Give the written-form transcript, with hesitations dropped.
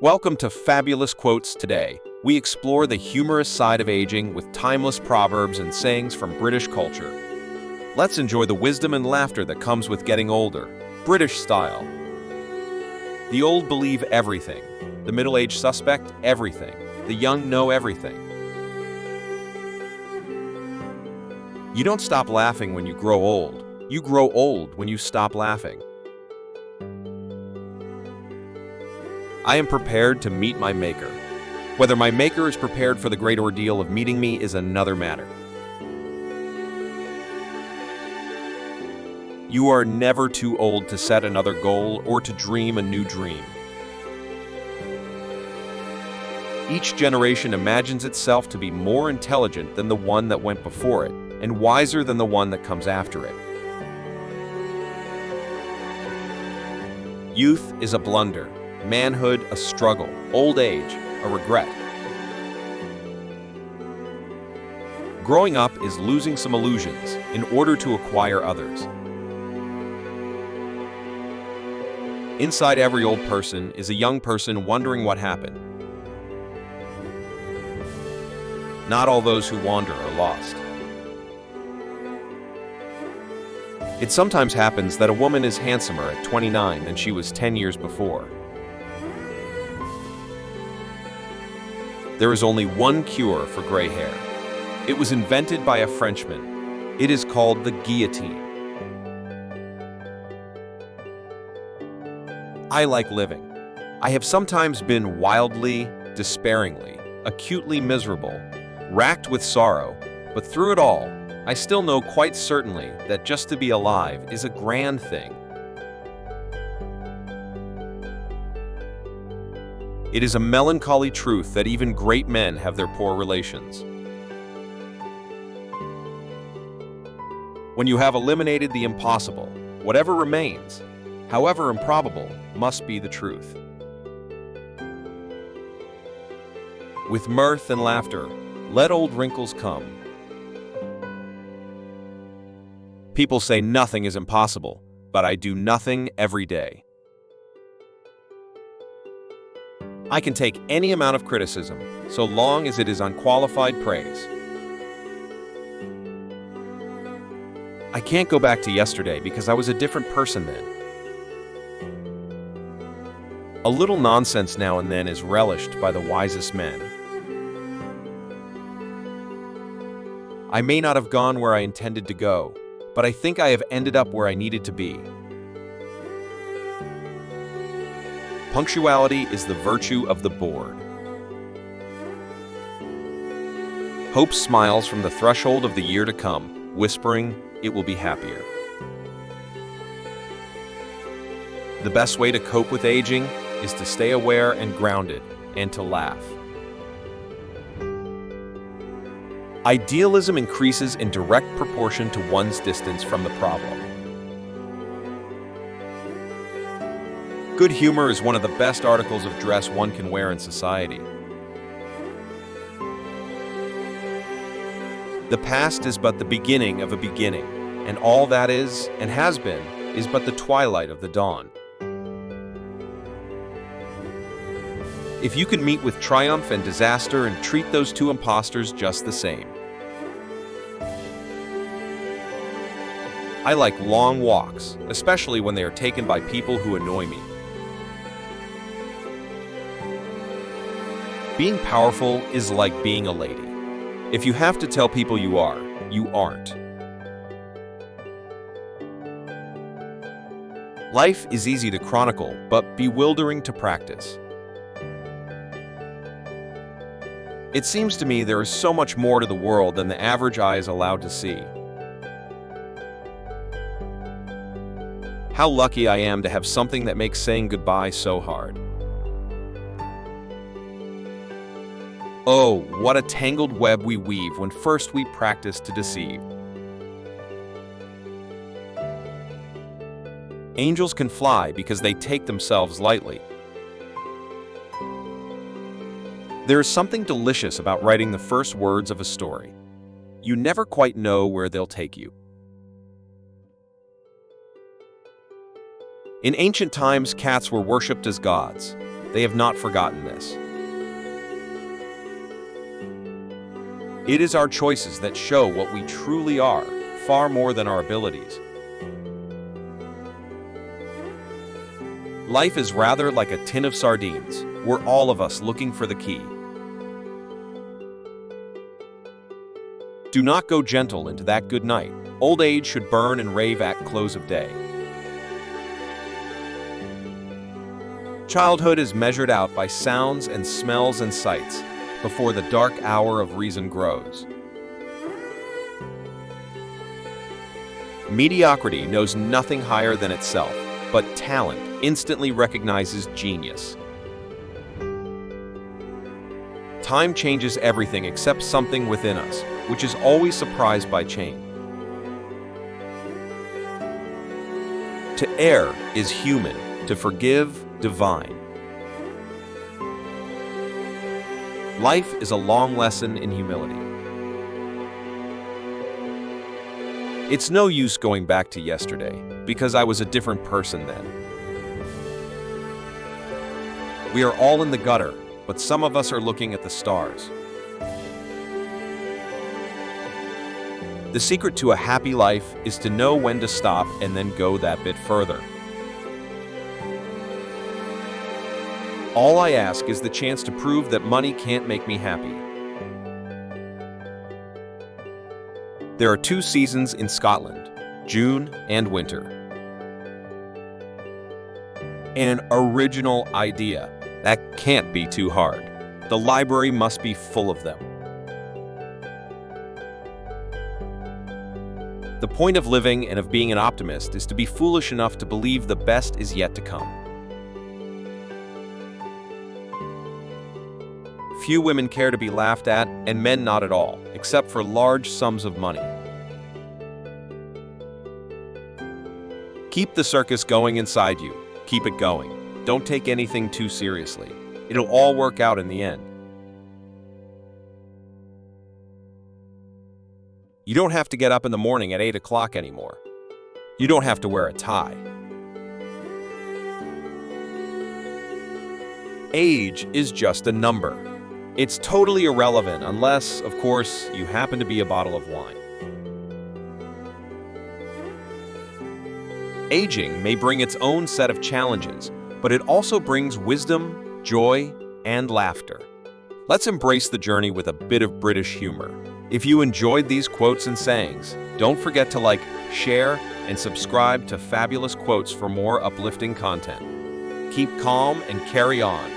Welcome to Fabulous Quotes. Today, we explore the humorous side of aging with timeless proverbs and sayings from British culture. Let's enjoy the wisdom and laughter that comes with getting older, British style. The old believe everything. The middle-aged suspect everything. The young know everything. You don't stop laughing when you grow old. You grow old when you stop laughing. I am prepared to meet my maker. Whether my maker is prepared for the great ordeal of meeting me is another matter. You are never too old to set another goal or to dream a new dream. Each generation imagines itself to be more intelligent than the one that went before it, and wiser than the one that comes after it. Youth is a blunder, manhood a struggle, old age a regret. Growing up is losing some illusions in order to acquire others. Inside every old person is a young person wondering what happened. Not all those who wander are lost. It sometimes happens that a woman is handsomer at 29 than she was 10 years before. There is only one cure for gray hair. It was invented by a Frenchman. It is called the guillotine. I like living. I have sometimes been wildly, despairingly, acutely miserable, racked with sorrow, but through it all, I still know quite certainly that just to be alive is a grand thing. It is a melancholy truth that even great men have their poor relations. When you have eliminated the impossible, whatever remains, however improbable, must be the truth. With mirth and laughter, let old wrinkles come. People say nothing is impossible, but I do nothing every day. I can take any amount of criticism, so long as it is unqualified praise. I can't go back to yesterday because I was a different person then. A little nonsense now and then is relished by the wisest men. I may not have gone where I intended to go, but I think I have ended up where I needed to be. Punctuality is the virtue of the bored. Hope smiles from the threshold of the year to come, whispering, "It will be happier." The best way to cope with aging is to stay aware and grounded, and to laugh. Idealism increases in direct proportion to one's distance from the problem. Good humor is one of the best articles of dress one can wear in society. The past is but the beginning of a beginning, and all that is, and has been, is but the twilight of the dawn. If you could meet with triumph and disaster and treat those two impostors just the same. I like long walks, especially when they are taken by people who annoy me. Being powerful is like being a lady. If you have to tell people you are, you aren't. Life is easy to chronicle, but bewildering to practice. It seems to me there is so much more to the world than the average eye is allowed to see. How lucky I am to have something that makes saying goodbye so hard. Oh, what a tangled web we weave when first we practice to deceive. Angels can fly because they take themselves lightly. There is something delicious about writing the first words of a story. You never quite know where they'll take you. In ancient times, cats were worshipped as gods. They have not forgotten this. It is our choices that show what we truly are, far more than our abilities. Life is rather like a tin of sardines. We're all of us looking for the key. Do not go gentle into that good night. Old age should burn and rave at close of day. Childhood is measured out by sounds and smells and sights before the dark hour of reason grows. Mediocrity knows nothing higher than itself, but talent instantly recognizes genius. Time changes everything except something within us, which is always surprised by change. To err is human, to forgive, divine. Life is a long lesson in humility. It's no use going back to yesterday, because I was a different person then. We are all in the gutter, but some of us are looking at the stars. The secret to a happy life is to know when to stop and then go that bit further. All I ask is the chance to prove that money can't make me happy. There are 2 seasons in Scotland, June and winter. An original idea. That can't be too hard. The library must be full of them. The point of living and of being an optimist is to be foolish enough to believe the best is yet to come. Few women care to be laughed at, and men not at all, except for large sums of money. Keep the circus going inside you. Keep it going. Don't take anything too seriously. It'll all work out in the end. You don't have to get up in the morning at 8 o'clock anymore. You don't have to wear a tie. Age is just a number. It's totally irrelevant unless, of course, you happen to be a bottle of wine. Aging may bring its own set of challenges, but it also brings wisdom, joy, and laughter. Let's embrace the journey with a bit of British humor. If you enjoyed these quotes and sayings, don't forget to like, share, and subscribe to Fabulous Quotes for more uplifting content. Keep calm and carry on.